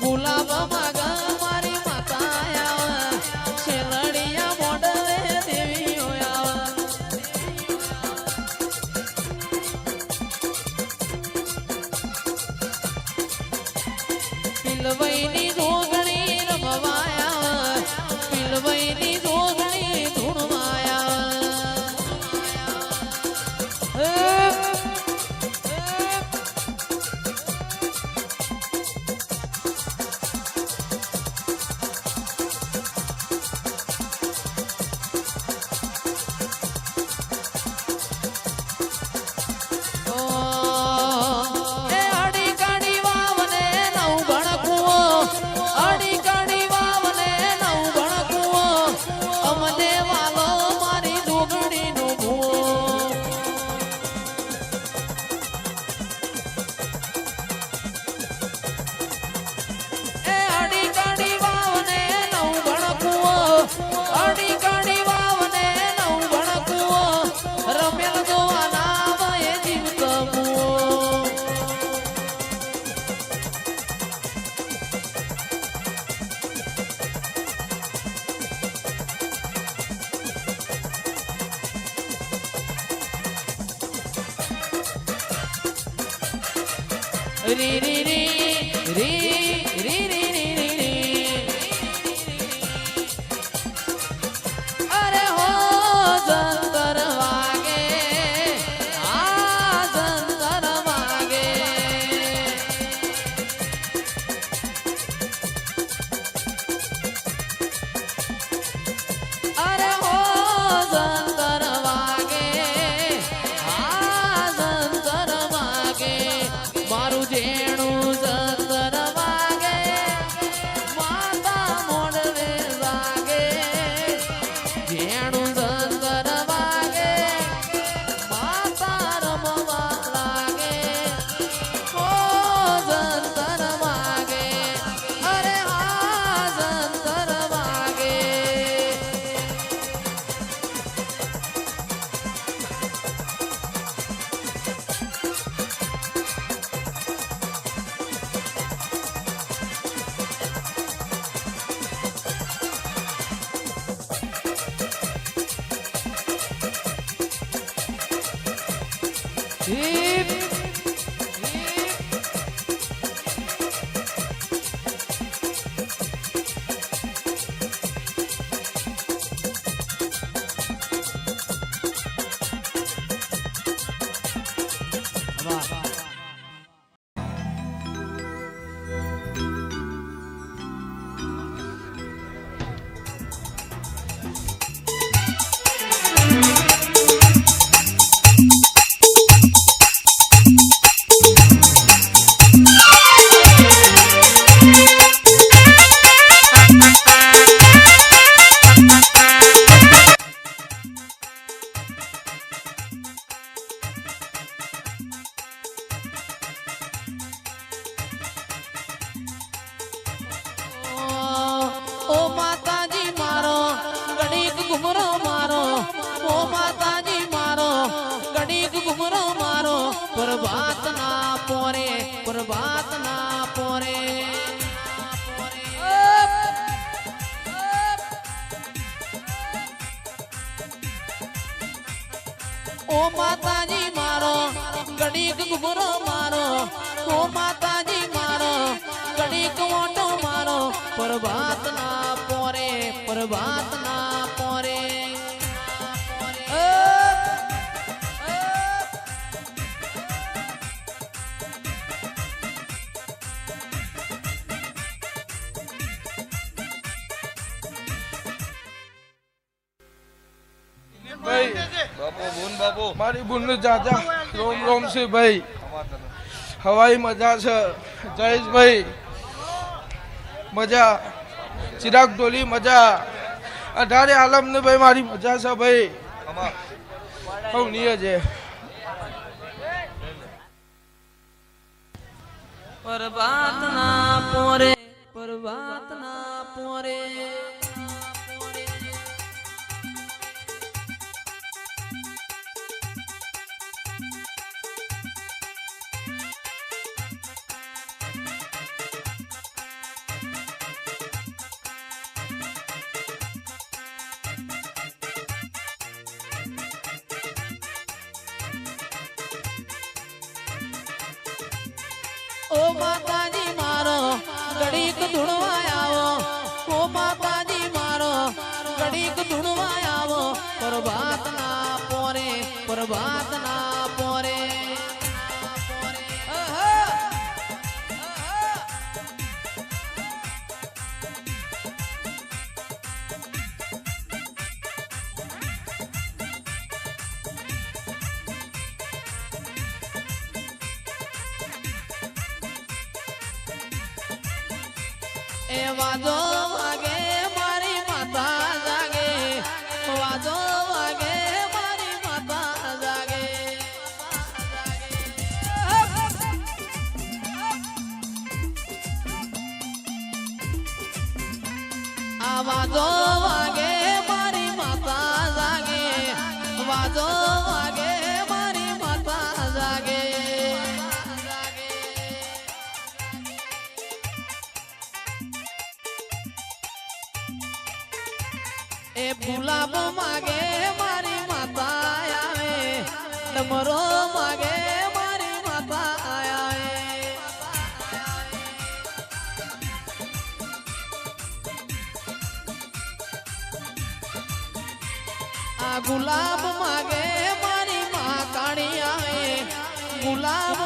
ગુલાબ માગા મારી માતા આવા શેલડિયા મોડલે દેવીઓ આવા પિલવઈની જોગણી રમવાયા પિલવઈની જોગણી ધૂણવાયા री री री री री री री री री अरे हो जंतर वागे जंतर वागे अरे हो जंतर वागे जंतर वागे मारू जेणू जंतर वागे माता मोडवे जागे जेणू जंतर वागे माता रमवा लागे हो जंतर वागे अरे हा जंतर वागे Hip, hip. प्रभात ना पोरे प्रभात ना पोरे ओ माताजी मारो गणिक घुमरो मारो ओ माताजी मारो गणिक ओटो मारो प्रभात ना पोरे प्रभात ना पोरे भाई बापू बुन बापू मारी बुन चाचा रोम रोम से भाई हवाई मजा છે જયેશ ભાઈ મજા ચિરાગ ડોલી મજા અઢારે આલમ ને ભાઈ મારી મજા છે ભાઈ નિયજ પરબાત ના પોરે પરબાત ના પોરે ઓ માતાજી મારો ઘડીક ધૂણવા આવો ઓ માતાજી મારો ઘડીક ધૂણવા આવો પરભાત ના પોરે પરભાત ના પોરે એ વાજો વાગે મારી માતા જાગે વાજો વાગે મારી માતા જાગે આ વાજો વાગે મારી માતા જાગે વાજો વાગે મારી માતા જાગે એ ગુલાબ માગે મારી માતા આવે ડમરો માગે મારી માતા આવે આ ગુલાબ માગે મારી મા કાળી આવે ગુલાબ